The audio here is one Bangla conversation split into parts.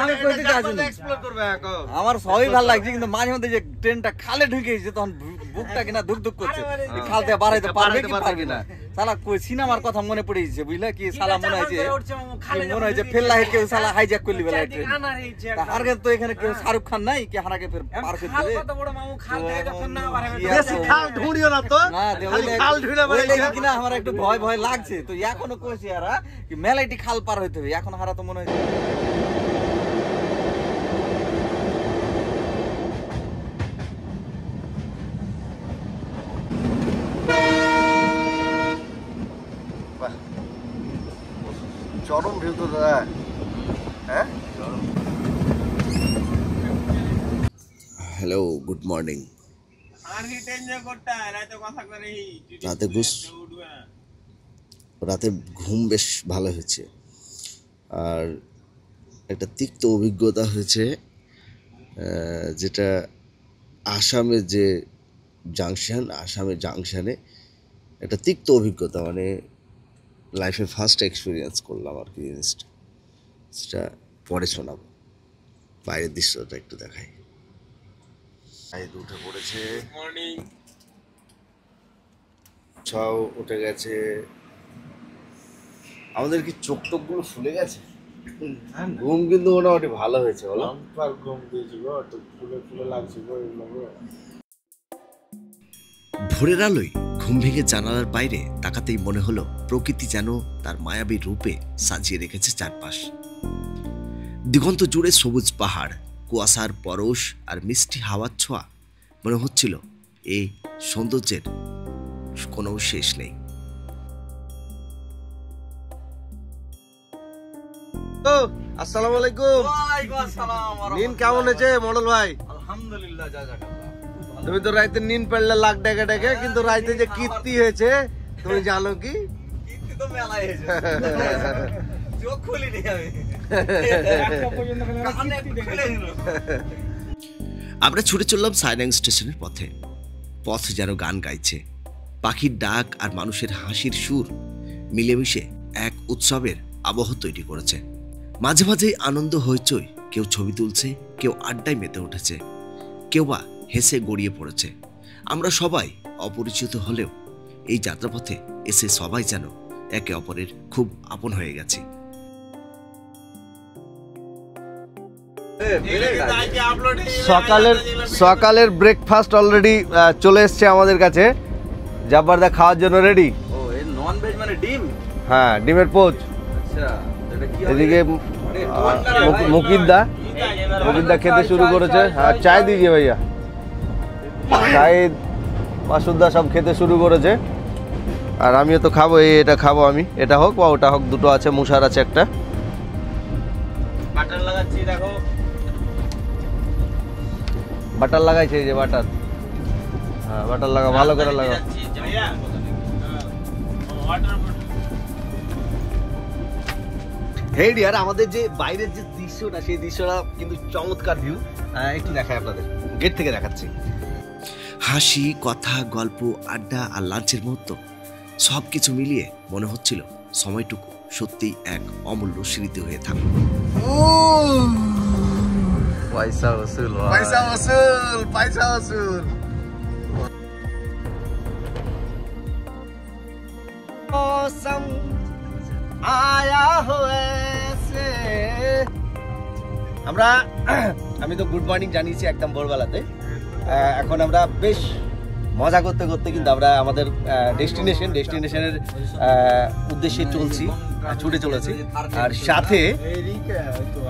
আমি কইতে চাইছি এক্সপ্লোর করবে এখন আমার সবই ভালো লাগছে কিন্তু মাঝে মধ্যে যে ট্রেনটা খালে ঢুকে গেছে তখন বুকটা কিনা দুক দুক করছে খাল থেকে বাড়াইতে পারবে কি পারবে না শালা কই সিনেমার কথা মনে পড়ে গেছে বুঝলা কি শালা মনে হয়েছে ফেললা কেউ শালা হাইজ্যাক করলি বেলা ট্রেন আর তো এখানে কেউ শাহরুখ খান নাই কি হারাকে ফের পার করে দিবে কত বড় মামু খাল থেকে যখন না পারে বেশি খাল ঢুঁড়িও না তো না খাল ঢুঁড়ে পারে কিনা আমার একটু ভয় ভয় লাগছে তো এখনো কইছি হারা কি মেলাইটি খাল পার হইতে হবে এখন হারা তো মনে হয় চরম ভিউ তো দাদা হ্যাঁ হ্যালো গুড মর্নিং রাতে ঘুম বেশ ভালো হয়েছে আর একটা তিক্ত অভিজ্ঞতা হয়েছে যেটা আসামের যে জাংশনে একটা তিক্ত অভিজ্ঞতা মানে লাইফে ফার্স্ট এক্সপিরিয়েন্স করলাম আর কি জিনিসটা সেটা পরে শোনাবো বাইরের দৃশ্যটা একটু দেখাই উঠে পড়েছে মর্নিং ছাও উঠে গেছে আমাদের কি চোখ টোকগুলো ফুলে গেছে ঘুম কিন্তু মোটামুটি ভালো হয়েছে বলো ঘুম দিয়েছি গো ফুলে ফুলে লাগছে গো ভোরের আলোয় ঘুম ভেঙে জানালার বাইরে তাকাতেই মনে হলো প্রকৃতি যেন তার মায়াবী রূপে সাজিয়ে রেখেছে চারপাশ দিগন্ত জুড়ে সবুজ পাহাড় কুয়াশার পরশ আর মিষ্টি হাওয়ার ছোঁয়া মনে হচ্ছিল এই সৌন্দর্যের কোনো শেষ নেই আসসালামু আলাইকুম ওয়ালাইকুম আসসালাম নিন কেমন হয়েছে মডেল ভাই আলহামদুলিল্লাহ জাযাকাল্লাহ তুমি তো রাতে নিন পড়লে লাখ টাকা টাকা কিন্তু রাতে যে কীর্তি হয়েছে তুমি জানো কি কীর্তি তো মেলাই হয়েছে চোখ খুলিনি আমি আমরা ছুটে চললাম সাইনাং স্টেশনের পথে পথ যেন গান গাইছে পাখির ডাক আর মানুষের হাসির সুর মিলেমিশে এক উৎসবের আবহ তৈরি করেছে মাঝে মাঝে আনন্দ হইচই কেউ ছবি তুলছে কেউ আড্ডায় মেতে উঠেছে কেউ বা হেসে গড়িয়ে পড়েছে আমরা সবাই অপরিচিত হলেও এই যাত্রাপথে এসে সবাই যেন একে অপরের খুব আপন হয়ে গেছি সকালের ব্রেকফাস্ট অলরেডি চলে এসছে আমাদের কাছে জাব্বারদা খাওয়ার জন্য রেডি নন ভেজ মানে ডিম হ্যাঁ ডিমের পোচ এদিকে মুকিদ্দা খেতে শুরু করেছে হ্যাঁ চায় দিজিয়ে ভাইয়া শাহিদ মাসুদ্দা সব খেতে শুরু করেছে আর আমিও তো খাবো এটা খাবো আমি এটা হোক বা ওটা হোক দুটো আছে মুসার আছে একটা বাটার লাগাচ্ছি দেখো বাটার লাগাইছে এই যে বাটার হ্যাঁ বাটার লাগা ভালো করে লাগা হেড ইয়ার আমাদের যে বাইরের যে দৃশ্যটা সেই দৃশ্যটা কিন্তু চমৎকার ভিউ একটু দেখাই আপনাদের গেট থেকে দেখাচ্ছি হাসি কথা গল্প আড্ডা আর লাঞ্চের মুহূর্ত সবকিছু মিলিয়ে মনে হচ্ছিল সময়টুকু সত্যি এক অমূল্য স্মৃতি হয়ে থাকবে পয়সা वसूल পয়সা वसूल পয়সা वसूल मौसम आया हो ऐसे আমি তো গুড মর্নিং জানিয়েছি একদম ভোরবেলাতে এখন আমরা বেশ মজা করতে করতে কিন্তু আমরা আমাদের ডেস্টিনেশনের উদ্দেশ্যে চলছি ছুটে চলেছি আর সাথে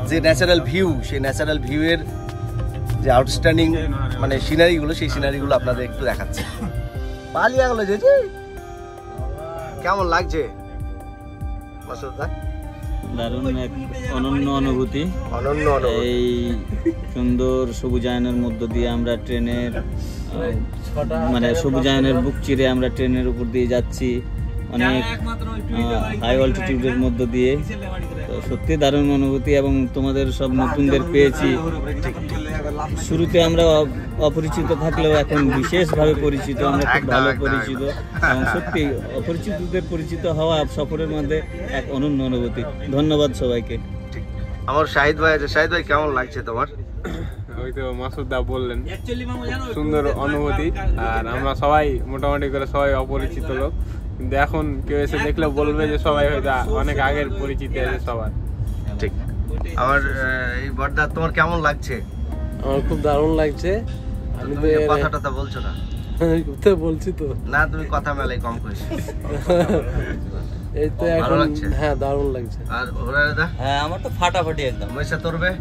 যে ন্যাচারাল ভিউ সেই ন্যাচারাল ভিউয়ের যে আউটস্ট্যান্ডিং মানে সিনারিগুলো সেই সিনারিগুলো আপনাদের একটু দেখাচ্ছি পালিয়া গেল যে কেমন লাগছে দারুণ এক অনন্য অনুভূতি এই সুন্দর সবুজায়নের মধ্য দিয়ে আমরা ট্রেনের মানে সবুজায়নের বুক চিরে আমরা ট্রেনের উপর দিয়ে যাচ্ছি অনেক হাই অল্টিটিউডের মধ্য দিয়ে তো সত্যি দারুণ অনুভূতি এবং তোমাদের সব নতুনদের পেয়েছি শুরুতে আমরা অপরিচিত থাকলেও এখন বিশেষভাবে পরিচিত আমরা খুব ভালো পরিচিত এবং সত্যি অপরিচিতদের পরিচিত হওয়া সফরের মধ্যে এক অনন্য অনুভূতি ধন্যবাদ সবাইকে আমার শাহিদ ভাই আছে। শাহিদ ভাই কেমন লাগছে তোমার? ওই তো মাসুদ দা বললেন সুন্দর অনুভূতি, আর আমরা সবাই মোটামুটি করে সবাই অপরিচিত লোক, কিন্তু এখন কেউ এসে দেখলে বলবে যে সবাই হয়তো অনেক আগের পরিচিতি আছে সবার। ঠিক। আমার এই বড়দা তোমার কেমন লাগছে? আমার খুব দারুণ লাগছে। আমি তো কথাটা বলছো না? বলছি তো না, তুমি কথা মেলাই কম করিস। এই তো এখন হ্যাঁ দারুণ লাগছে। আর ওরা দাদা? হ্যাঁ আমার তো ফাটাফাটি একদম। মইসা তোরবে?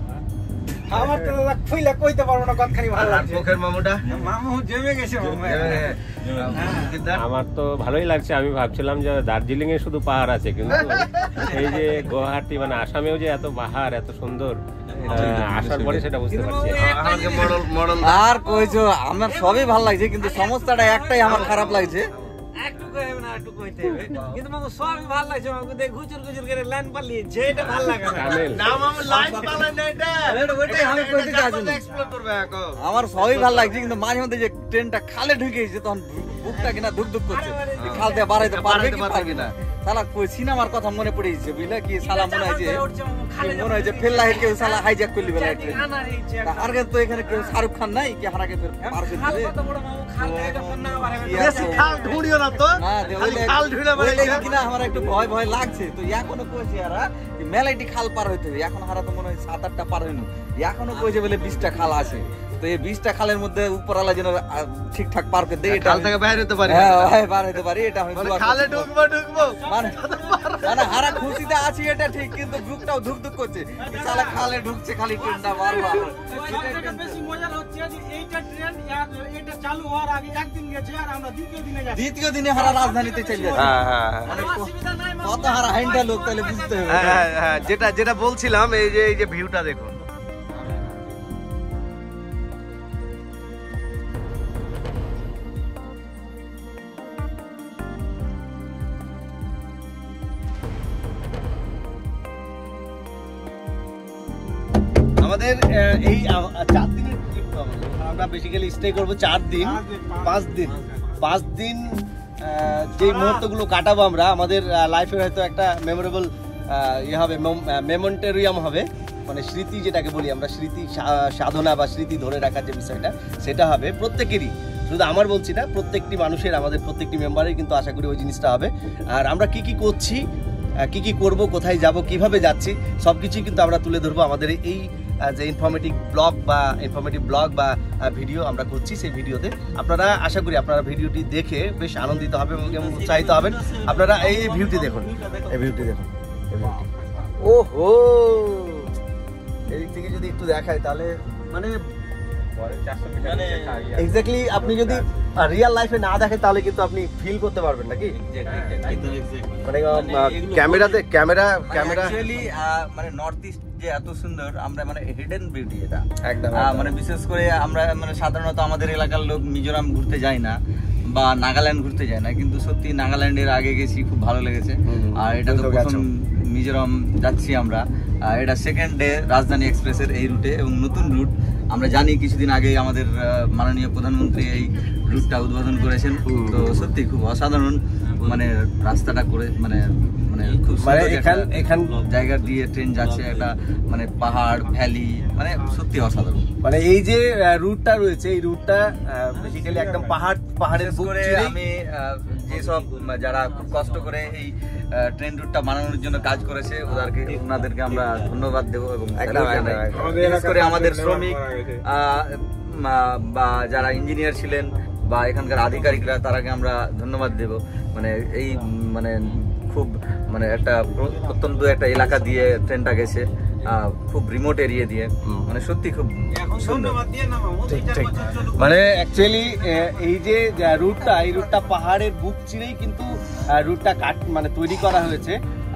আমার তো দাদা কইলা কইতে পারবো না, কতখানি ভালো লাগছে। মুখের মামুটা? মামু জমে গেছে মামু। আমার তো ভালোই লাগছে। আমি ভাবছিলাম যে দার্জিলিং এ শুধু পাহাড় আছে, কিন্তু এই যে গুয়াহাটি মানে আসামেও যে এত পাহাড় এত সুন্দর, আসার পরে সেটা বুঝতে পারছি। আমাকে মডেল আর কইছো আমার সবই ভালো লাগছে, কিন্তু সমস্যাটা একটাই আমার খারাপ লাগছে। একটু কইবে না, একটু কইতে হবে, কিন্তু মামু সবই ভালো লাগছে। মামু দেখ গুজুর গুজুর করে লাইন পালিয়েছে, এটা ভালো লাগে না। না মামু লাইন পালাই না, এটা ওইটাই আমি কইতে চাইছি। এক্সপ্লোর করবে এখন। আমার সবই ভালো লাগছে, কিন্তু মাঝে মধ্যে যে ট্রেনটা খালে ঢুকেছে তখন বুকটা কিনা ধুক ধুক করছে। খাল থেকে বাড়াইতে পারবে কি পারবে না। সালা কই সিনেমার কথা মনে পড়ে গেছে বুঝলা, কি সালা মনে হয় যে ফেললা কেউ সালা হাইজ্যাক করলি বেলা ট্রেন। আর তো এখানে কেউ শাহরুখ খান নাই কি হারাকে ফের পার করে দিবে। বেশি খাল ঢুঁড়িও না তো। না খাল ঢুঁড়ে বলে কিনা আমার একটু ভয় ভয় লাগছে। তো এখনো কইছে হারা মেলাইটি খাল পার হইতে হবে। এখন হারা তো মনে হয় 7-8টা পার হইনি। এখনো কইছে বলে 20টা খাল আছে। তো এই 20টা খালের মধ্যে উপরালা যেন ঠিকঠাক পার করে দেয়। খাল থেকে বাইরে হতে পারি। হ্যাঁ ভাই পার হইতে পারি, এটা আমি খালে ঢুকবো মানে হারা খুশিতে আছি এটা ঠিক, কিন্তু বুকটাও ধুক ধুক করছে। শালা খালে ঢুকছে খালি ট্রেনটা বারবার। বেশি মজা হচ্ছে যে এইটা ট্রেন এটা চালু হওয়ার আগে একদিন গেছে, আর আমরা দ্বিতীয় দিনে হারা রাজধানীতে চলে যাচ্ছে। অসুবিধা নাই। কত হারা হাইন্ডা লোক তাহলে বুঝতে হবে। হ্যাঁ, যেটা বলছিলাম এই যে ভিউটা দেখুন। আমাদের এই 4 দিনের ট্রিপ তো আমাদের। আমরা বেসিক্যালি স্টে করব 4 দিন 5 দিন। যে মুহূর্তগুলো কাটাবো আমরা আমাদের লাইফের হয়তো একটা মেমোরেবল ইয়ে হবে, মেমোন্টেরিয়াম হবে, মানে স্মৃতি যেটাকে বলি আমরা, স্মৃতি সাধনা বা স্মৃতি ধরে রাখার যে বিষয়টা সেটা হবে প্রত্যেকেরই। শুধু আমার বলছি না, প্রত্যেকটি মানুষের, আমাদের প্রত্যেকটি মেম্বারের কিন্তু আশা করি ওই জিনিসটা হবে। আর আমরা কি করছি, কি করব, কোথায় যাব, কিভাবে যাচ্ছি, সবকিছুই কিন্তু আমরা তুলে ধরবো আমাদের এই যে ইনফরমেটিভ ব্লগ বা ভিডিও আমরা করছি। সেই ভিডিওতে আপনারা আশা করি আপনারা ভিডিওটি দেখে বেশ আনন্দিত হবে এবং উৎসাহিত হবেন। আপনারা এই ভিউটি দেখুন, এই ভিউটি দেখুন, ওহো এদিক থেকে যদি একটু দেখায় তাহলে মানে এক্স্যাক্টলি আপনি যদি রিয়েল লাইফে না দেখেন তাহলে কিন্তু আপনি ফিল করতে পারবেন নাকি। মানে ক্যামেরা অ্যাকচুয়ালি মানে নর্থ ইস্ট যে এত সুন্দর, আমরা মানে হিডেন বিউটি এটা একদম। মানে বিশেষ করে আমরা মানে সাধারণত আমাদের এলাকার লোক মিজোরাম ঘুরতে যায় না বা নাগাল্যান্ড ঘুরতে যায় না, কিন্তু সত্যি নাগাল্যান্ডের আগে গেছি, খুব ভালো লেগেছে। আর এটা তো প্রথম মিজোরাম যাচ্ছি আমরা। এটা সেকেন্ড ডে রাজধানী এক্সপ্রেসের এই রুটে, এবং নতুন রুট আমরা জানি কিছুদিন আগে আমাদের মাননীয় প্রধানমন্ত্রী এই রুটটা উদ্বোধন করেছেন। তো সত্যি খুব অসাধারণ মানে রাস্তাটা করে মানে খুব এখান জায়গা দিয়ে ট্রেন যাচ্ছে, একটা মানে পাহাড় ভ্যালি, মানে সত্যি অসাধারণ। মানে এই যে রুটটা রয়েছে, এই রুটটা বেসিক্যালি একদম পাহাড়ের বুক চিরে। আমি যেসব যারা খুব কষ্ট করে এই ট্রেন রুটটা বানানোর জন্য কাজ করেছে ওনাদেরকে আমরা ধন্যবাদ দেবো। এবং বিশেষ করে আমাদের শ্রমিক বা যারা ইঞ্জিনিয়ার ছিলেন বা এখানকার আধিকারিকরা, তারাকে আমরা ধন্যবাদ দেব। মানে এই মানে খুব মানে একটা অত্যন্ত একটা এলাকা দিয়ে ট্রেনটা গেছে, খুব রিমোট এরিয়া দিয়ে, মানে সত্যি খুব সুন্দর। মানে অ্যাকচুয়ালি এই যে রুটটা, এই রুটটা পাহাড়ের বুক চিরেই কিন্তু রুটটা মানে তৈরি করা হয়েছে।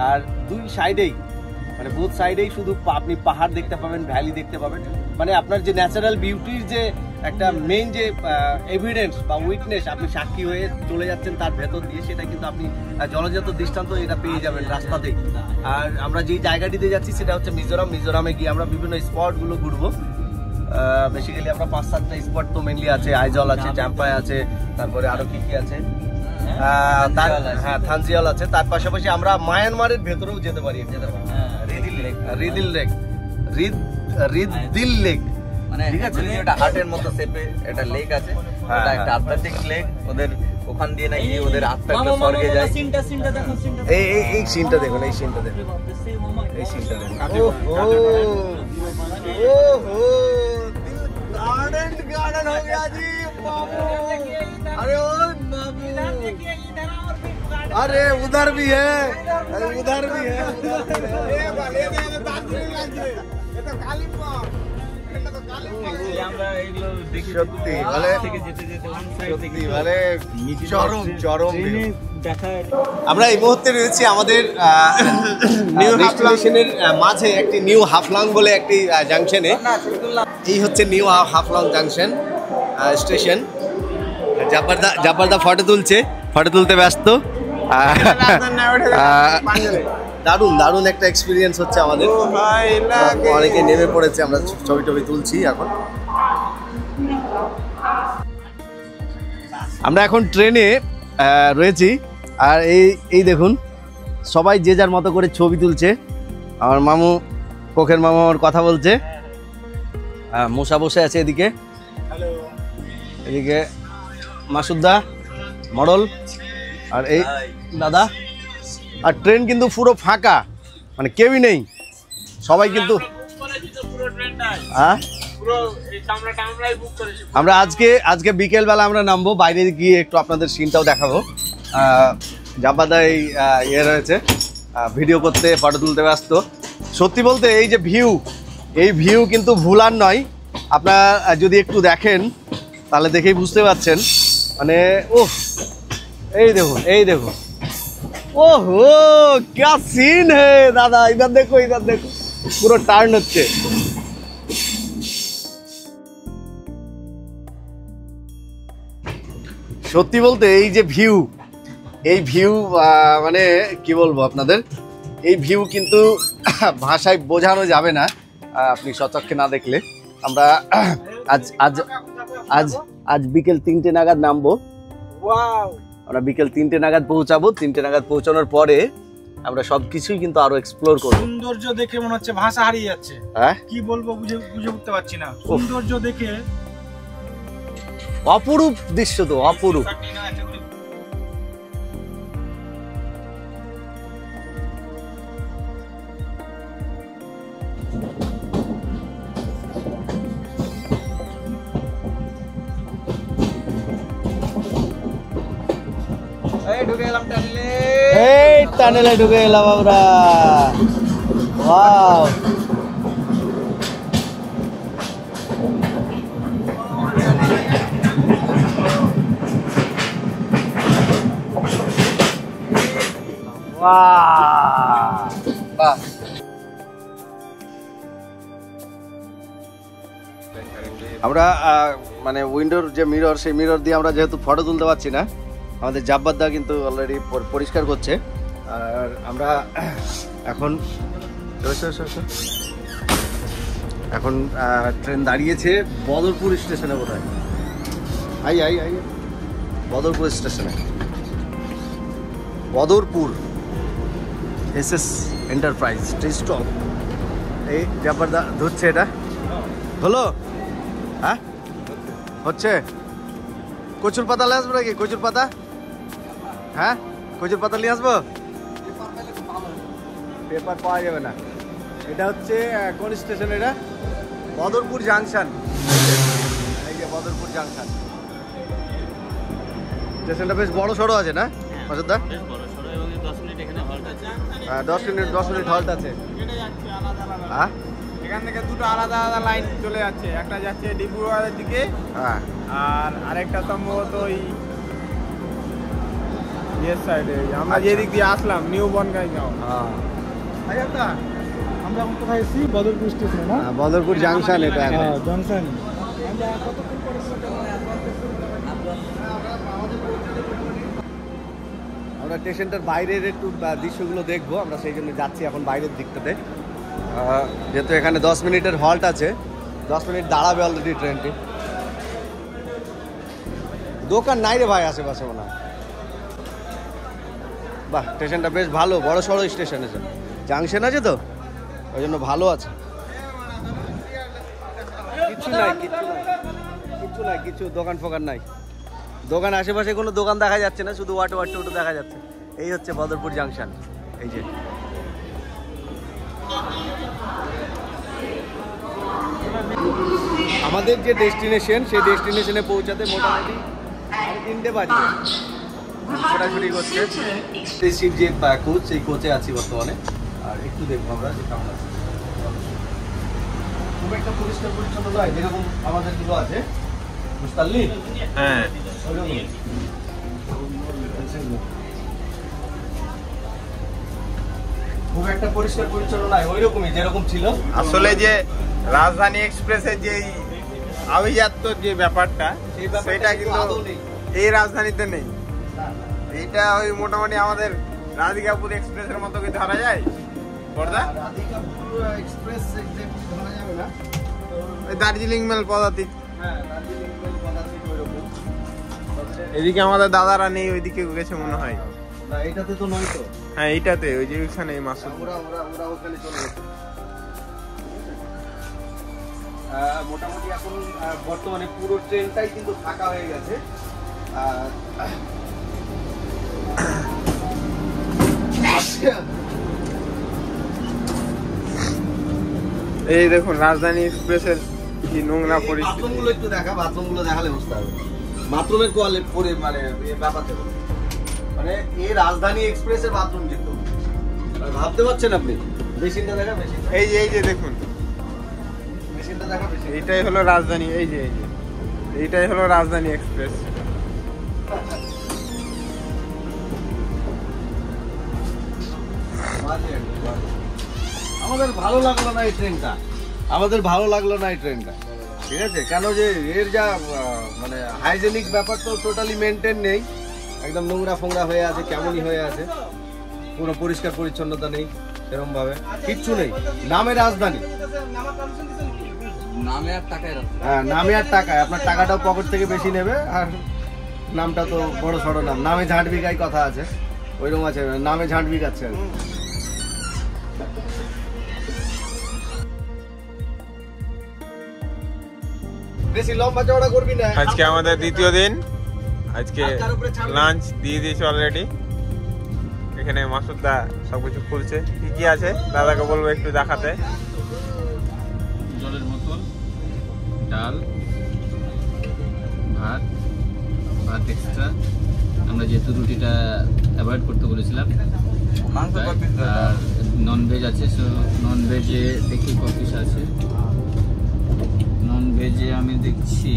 আর দুই সাইডেই মানে বোথ সাইডেই শুধু আপনি পাহাড় দেখতে পাবেন, ভ্যালি দেখতে পাবেন। মানে আপনার যে ন্যাচারাল বিউটির যে একটা মেইন যে এভিডেন্স বা উইটনেস, আপনি সাক্ষী হয়ে চলে যাচ্ছেন তার ভেতর দিয়ে, সেটা কিন্তু আপনি জলজাত দৃষ্টান্ত এটা পেয়ে যাবেন রাস্তাতেই। আর আমরা যেই জায়গাটিতে যাচ্ছি সেটা হচ্ছে মিজোরামে গিয়ে আমরা বিভিন্ন স্পটগুলো ঘুরবো। বেসিক্যালি আমরা 5-7টা স্পট তো মেনলি আছে, আইজল আছে, চ্যাম্পাই আছে, তারপরে আরো কি আছে, থানজিয়াল আছে। তার পাশাপাশি আমরা মায়ানমারের ভেতরেও যেতে পারি, রিদিল লেক। দিল লেক, মানে ঠিক আছে? যদি এটা হার্টের মতো শেপে একটা লেক আছে, হ্যাঁ, এটা একটা হ্যাঁ। আধ্যাত্মিক লেক, ওদের ওখান দিয়ে নাকি ওদের আত্মা একটা স্বর্গে যায়। এই সিনটা দেখুন, এই সিনটা দেখুন, এই সিনটা দেখুন। गार्डन हो गया जी बाबू। अरे ओ बाबू, अरे उधर भी है, अरे उधर भी है, সত্যি মানে চরম চরম। আমরা এই মুহূর্তে রয়েছি আমাদের নিউ ডেস্টিনেশনের মাঝে একটি নিউ হাফলং বলে একটি জাংশনে। এই হচ্ছে নিউ হাফলং জাংশন স্টেশন। জাব্বারদা ফটো তুলছে, ফটো তুলতে ব্যস্ত। দারুণ দারুণ একটা এক্সপিরিয়েন্স হচ্ছে আমাদের, অনেকে নেমে পড়েছে, আমরা ছবি টবি তুলছি এখন। আমরা এখন ট্রেনে রয়েছি, আর এই দেখুন সবাই যে যার মতো করে ছবি তুলছে। আমার মামু, কোখের মামু আমার কথা বলছে, মশা বসে আছে এদিকে, এদিকে মাসুদ্দা মডল, আর এই দাদা। আর ট্রেন কিন্তু পুরো ফাঁকা, মানে কেউই নেই, সবাই কিন্তু। হ্যাঁ, আমরা আজকে বিকেলবেলা আমরা নামবো, বাইরে গিয়ে একটু আপনাদের সিনটাও দেখাবো। জাব্বাদা এই ইয়ে রয়েছে, ভিডিও করতে, ফটো তুলতে ব্যস্ত। সত্যি বলতে এই যে এই ভিউ কিন্তু ভুলার নয়। আপনারা যদি একটু দেখেন তাহলে দেখেই বুঝতে পারছেন, মানে ওহ, এই দেখুন ओहो क्या सीन है दादा, इधर देखो पूरा टार्न হচ্ছে। সত্যি বলতে এই যে ভিউ মানে কি বলবো আপনাদের, এই ভিউ কিন্তু ভাষায় বোঝানো যাবে না আপনি সচক্ষে না দেখলে। আমরা আজ বিকেল 3টে নাগাদ নামবো। আমরা বিকেল 3টে নাগাদ পৌঁছাবো। 3টে নাগাদ পৌঁছানোর পরে আমরা সবকিছুই কিন্তু আরো এক্সপ্লোর করব। সৌন্দর্য দেখে মনে হচ্ছে ভাষা হারিয়ে যাচ্ছে। হ্যাঁ, কি বলবো বুঝে উঠতে পারছি না। সৌন্দর্য দেখে অপরূপ দৃশ্য, তো অপরূপ। টানেলে ঢুকে এলাম আমরা। ওয়াও, বাহ, আমরা মানে উইন্ডোর যে মিরর, সেই মিরর দিয়ে আমরা যেহেতু ফটো তুলতে পারছি না, আমাদের জাব্বারদা কিন্তু অলরেডি পরিষ্কার করছে। আর আমরা এখন ট্রেন দাঁড়িয়েছে বদরপুর স্টেশনে, বোধহয় আই বদরপুর স্টেশনে, বদরপুর SS এন্টারপ্রাইজ টি স্টপ। এই জাব্বারদা ধরছে, এটা হলো? হ্যাঁ হচ্ছে। কচুর পাতা নিয়ে আসবো নাকি? কচুর পাতা, হ্যাঁ কচুর পাতা নিয়ে আসবো। পেপার পাওয়া যাবে না। এটা হচ্ছে কোন স্টেশন? এটা বদরপুর জাংশন। এই যে বদরপুর জাংশন স্টেশনটা বেশ বড় সড়ো আছে না মাসুদদা? হ্যাঁ, 10 মিনিট হল্ট আছে। হ্যাঁ, এখান থেকে দুটো আলাদা আলাদা লাইন চলে যাচ্ছে, একটা যাচ্ছে ডিব্রুগড়ের দিকে, হ্যাঁ, আর আরেকটা সম্ভবত ওই ইয়ের সাইডে, আমরা যেদিক দিয়ে আসলাম নিউ বনগাঁও। আমরা এখন কোথায় এসেছি? বদরপুর স্টেশন না? বদরপুর জাংশন এটা এখন। জংশন। আমরা স্টেশনটার বাইরের একটু দৃশ্যগুলো দেখবো, আমরা সেই জন্য যাচ্ছি এখন বাইরের দিকটাতে। যেহেতু এখানে 10 মিনিটের হল্ট আছে, 10 মিনিট দাঁড়াবে অলরেডি ট্রেনটি। দোকান নাই রে ভাই আশেপাশে মনে হয়। বাহ, স্টেশনটা বেশ ভালো, বড় সড়ো স্টেশন আছে, জাংশন আছে তো, ওই জন্য ভালো আছে। কিছু দোকান ফোকান নাই, দোকান আশেপাশে কোনো দোকান দেখা যাচ্ছে না, শুধু ওয়াটো দেখা যাচ্ছে। এই হচ্ছে বদরপুর জাংশন। এই যে আমাদের যে ডেস্টিনেশন, সেই ডেস্টিনেশনে পৌঁছাতে মোটামুটি 3টে বাজবে। ছোটাছুটি করছে সিট যে কোচ, সেই কোচে আছি বর্তমানে। আর একটু দেখবো আমরা যে কেমন আছে। খুব একটা পরিষ্কার পরিচ্ছন্ন নয়, যেরকম আমাদের গুলো আছে, বুঝতে পারলি? হ্যাঁ, খুব একটা পরিষ্কার পরিচ্ছন্ন নয়, ওই রকমই যেরকম ছিল। আসলে যে রাজধানী এক্সপ্রেসের যে আভিজাত্য যে ব্যাপারটা, সেটা কিন্তু এই রাজধানীতে নেই। এইটা ওই মোটামুটি আমাদের রাধিকাপুর এক্সপ্রেসের মতো কি ধরা যায় বড়দা? রাধিকাপুর এক্সপ্রেস এক্স্যাক্টলি ধরা যাবে না, ওই দার্জিলিং মেল পদাতিক। হ্যাঁ, দার্জিলিং মেল পদাতিক ওই রকম। এদিকে আমাদের দাদারা নেই, ওইদিকে গেছে মনে হয়। না, এটাতে তো নয় তো। হ্যাঁ, এইটাতে ওই যে ওইখানে মাসুদ। ওরা ওখানে চলে গেছে। মোটামুটি এখন বর্তমানে পুরো ট্রেনটাই কিন্তু ফাঁকা হয়ে গেছে। এই দেখুন রাজধানী এক্সপ্রেসের কি নোংরা পরিস্থিতি। বাথরুমগুলো একটু দেখা, বাথরুমগুলো দেখালে বুঝতে হবে বাথরুমের কোয়ালিটি পরে মানে ব্যাপারটা মানে এই রাজধানী এক্সপ্রেসের বাথরুম কিন্তু ভাবতে পারছেন আপনি। মেশিনটা দেখা, মেশিন এই যে দেখুন, মেশিনটা দেখা। এইটাই হলো রাজধানী। এই যে এইটাই হলো রাজধানী এক্সপ্রেস। আমাদের ভালো লাগলো না এই ট্রেনটা, ঠিক আছে? কেন যে এর যা মানে হাইজেনিক ব্যাপার তো টোটালি মেনটেন নেই, একদম নোংরা ফোংরা হয়ে আছে, কেমনই হয়ে আছে, কোনো পরিষ্কার পরিচ্ছন্নতা নেই, এরকম ভাবে কিচ্ছু নেই। নামে রাজধানী, হ্যাঁ, নামে আর টাকায়, আপনার টাকাটাও পকেট থেকে বেশি নেবে, আর নামটা তো বড় সড়ো নাম, নামে ঝাঁট বিঘাই কথা আছে, ওইরকম আছে, নামে ঝাঁট বিঘাচ্ছে। বেশি লম্বা চওড়া করবি না। আজকে আমাদের দ্বিতীয় দিন, আজকে লাঞ্চ দিয়ে দিয়েছে অলরেডি। এখানে মাসুদদা সবকিছু খুলছে, কি কি আছে দাদাকে বলবো একটু দেখাতে। জলের বোতল, ডাল, ভাত এক্সট্রা। আমরা যেহেতু রুটিটা অ্যাভয়েড করতে বলেছিলাম, আর নন ভেজ আছে, সো নন ভেজে দেখি কত পিস আছে। নন ভেজে আমি দেখছি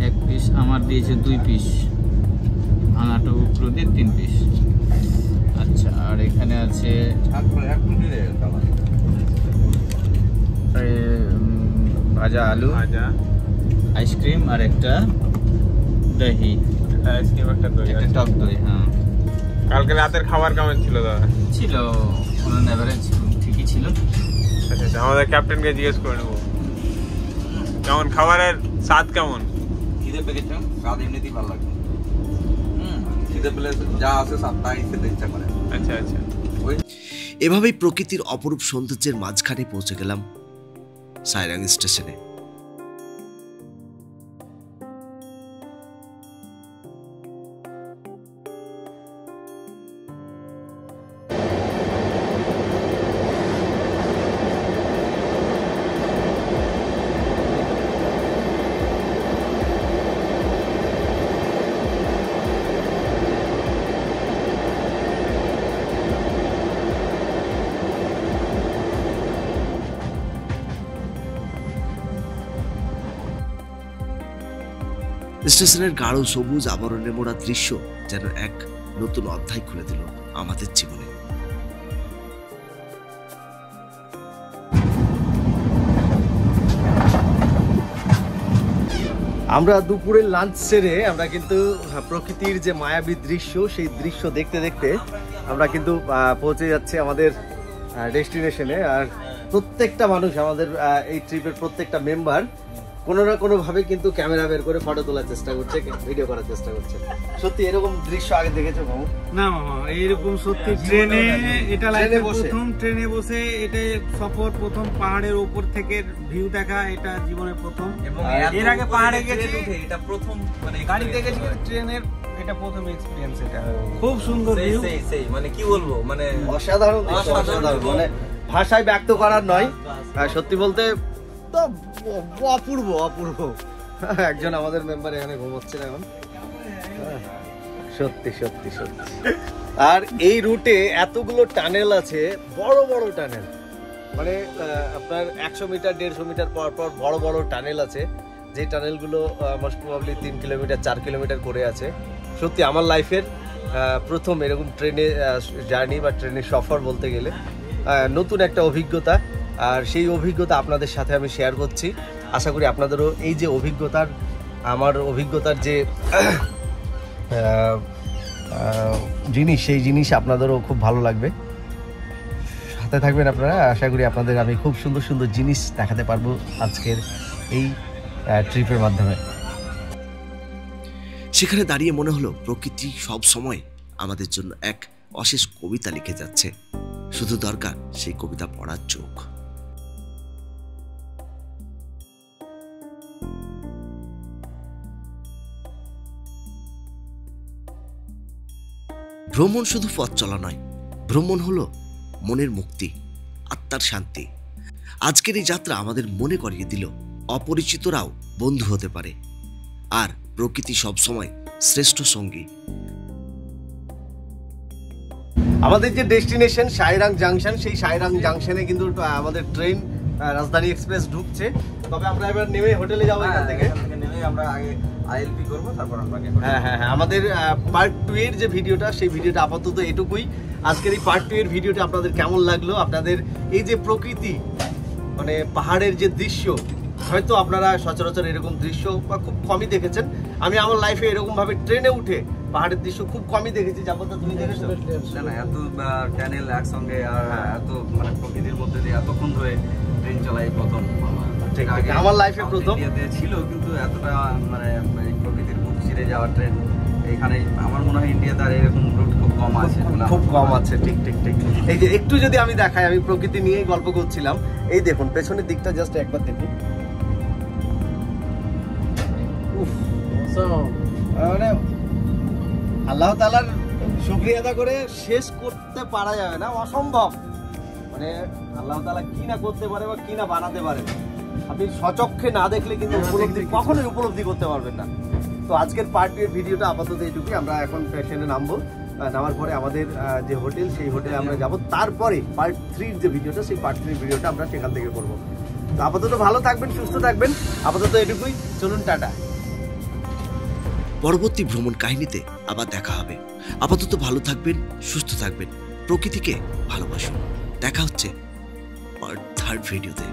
1 পিস, আমার দিয়েছে 2 পিস, ভাঙাটা উপরে দিয়ে 3 পিস। আচ্ছা, আর এখানে আছে ভাজা আলু, আইসক্রিম, আর একটা দহি, আইসক্রিম, একটা দই, টক দই। হ্যাঁ, কালকে রাতের খাবার কেমন ছিল দাদা? ছিল অন এভারেজ ঠিকই ছিল। আচ্ছা, আমাদের ক্যাপ্টেনকে জিজ্ঞেস করে নেবো কেমন খাবারের স্বাদ কেমন। খিদে পেয়েছে, স্বাদ এমনিতেই ভালো লাগে। খিদে পেলে যা আছে সব তাই খেতে ইচ্ছা করে। আচ্ছা, এভাবেই প্রকৃতির অপরূপ সৌন্দর্যের মাঝখানে পৌঁছে গেলাম সাইরাং স্টেশনে। স্টেশনের গাঢ় সবুজ আবরণে মোড়া দৃশ্য যেন এক নতুন অধ্যায় খুলে দিল আমাদের জীবনে। আমরা দুপুরের লাঞ্চ সেরে আমরা কিন্তু প্রকৃতির যে মায়াবী দৃশ্য, সেই দৃশ্য দেখতে দেখতে আমরা কিন্তু পৌঁছে যাচ্ছি আমাদের ডেস্টিনেশনে। আর প্রত্যেকটা মানুষ, আমাদের এই ট্রিপের প্রত্যেকটা মেম্বার কোনো না কোনো ভাবে কিন্তু ক্যামেরা বের করে ফটো তোলার চেষ্টা করছে, ভিডিও করার চেষ্টা করছে। সত্যি এরকম দৃশ্য আগে দেখেছো মামু? না মামা, এইরকম সত্যি ট্রেনে এটা লাইফে প্রথম ট্রেনে বসে এটা সফর, প্রথম পাহাড়ের উপর থেকে ভিউ দেখা, এটা জীবনের প্রথম। এবং এর আগে পাহাড়ে গেছি, এটা প্রথম, মানে গাড়িতে গেছি, ট্রেনের এটা প্রথম এক্সপেরিয়েন্স। এটা খুব সুন্দর ভিউ, সেই মানে কি বলবো, মানে অসাধারণ, অসাধারণ, মানে ভাষায় ব্যক্ত করার নয়। সত্যি বলতে তো অপূর্ব, অপূর্ব। একজন আমাদের মেম্বার এখানে ঘুমোচ্ছেন এখন। সত্যি সত্যি সত্যি। আর এই রুটে এতগুলো টানেল আছে, বড় বড় টানেল, মানে আপনার 100 মিটার 150 মিটার পর পর বড় বড় টানেল আছে, যে টানেলগুলো মোস্ট প্রবাবলি 3 কিলোমিটার 4 কিলোমিটার করে আছে। সত্যি আমার লাইফের প্রথম এরকম ট্রেনে জার্নি বা ট্রেনের সফর বলতে গেলে, নতুন একটা অভিজ্ঞতা। আর সেই অভিজ্ঞতা আপনাদের সাথে আমি শেয়ার করছি। আশা করি আপনাদেরও এই যে অভিজ্ঞতার, আমার অভিজ্ঞতার যে জিনিস, সেই জিনিস আপনাদেরও খুব ভালো লাগবে। সাথে থাকবেন আপনারা। আশা করি আপনাদের আমি খুব সুন্দর সুন্দর জিনিস দেখাতে পারবো আজকের এই ট্রিপের মাধ্যমে। সেখানে দাঁড়িয়ে মনে হলো প্রকৃতি সব সময় আমাদের জন্য এক অশেষ কবিতা লিখে যাচ্ছে, শুধু দরকার সেই কবিতা পড়ার চোখ। ভ্রমণ শুধু পথ চলা নয়, ভ্রমণ হলো মনের মুক্তি, আত্মার শান্তি। আজকের এই যাত্রা আমাদের মনে করিয়ে দিল অপরিচিতরাও বন্ধু হতে পারে, আর প্রকৃতি সবসময় শ্রেষ্ঠ সঙ্গী। আমাদের যে ডেস্টিনেশন সাইরাং জাংশন, সেই সাইরাং জাংশনে কিন্তু আমাদের ট্রেন রাজধানী এক্সপ্রেস ঢুকছে। তবে আমরা এবার নেমে হোটেলে যাবো, এখান থেকে নেমে আমরা আগে আইএলপি করব, তারপর আমরা হ্যাঁ আমাদের পার্ট 2 এর যে ভিডিওটা, সেই ভিডিওটা আপাতত এটুকুই। আজকের এই পার্ট 2 এর ভিডিওটা আপনাদের কেমন লাগলো? আপনাদের এই যে প্রকৃতি, মানে পাহাড়ের যে দৃশ্য, হয়তো আপনারা সচরাচর এরকম দৃশ্য বা খুব কমই দেখেছেন। আমি আমার লাইফে এরকম ভাবে ট্রেনে উঠে পাহাড়ের দৃশ্য খুব কমই দেখেছি। যাবত তুমি দেখেছো? না, এত ট্যানেল একসঙ্গে আর এত মানে প্রকৃতির মধ্যে দিয়ে এতক্ষণ ধরে ট্রেন চালাই প্রথম। ঠিক আছে, আমার লাইফে প্রথম ছিল, কিন্তু এতটা মানে প্রকৃতির বুক চিরে যাওয়া ট্রেন এখানে আমার মনে হয় ইন্ডিয়াতে আর এরকম রুট খুব কম আছে, খুব কম আছে। ঠিক ঠিক ঠিক। এই যে একটু যদি আমি দেখাই, আমি প্রকৃতি নিয়েই গল্প করছিলাম। এই দেখুন পেছনের দিকটা, জাস্ট একবার দেখুন। মানে আল্লাহ তাআলার শুকরিয়া আদা করে শেষ করতে পারা যাবে না, অসম্ভব। মানে আল্লাহ তাআলা কি না করতে পারে বা কি না বানাতে পারে, আপনি সচক্ষে না দেখলে কিন্তু কখনোই উপলব্ধি করতে পারবেন না। তো আজকের পার্ট 2 এর ভিডিওটা আপাতত এইটুকুই। আমরা এখন স্টেশনে নামবো, নামার পরে আমাদের যে হোটেল, সেই হোটেলে আমরা যাব। তারপরে পার্ট 3 যে ভিডিওটা, সেই পার্ট 3 ভিডিওটা আমরা সেখান থেকে করবো। তো আপাতত ভালো থাকবেন, সুস্থ থাকবেন। আপাতত এটুকুই, চলুন টাটা। পরবর্তী ভ্রমণ কাহিনীতে আবার দেখা হবে। আপাতত ভালো থাকবেন, সুস্থ থাকবেন, প্রকৃতিকে ভালোবাসুন। দেখা হচ্ছে পার্ট 3 ভিডিওতে।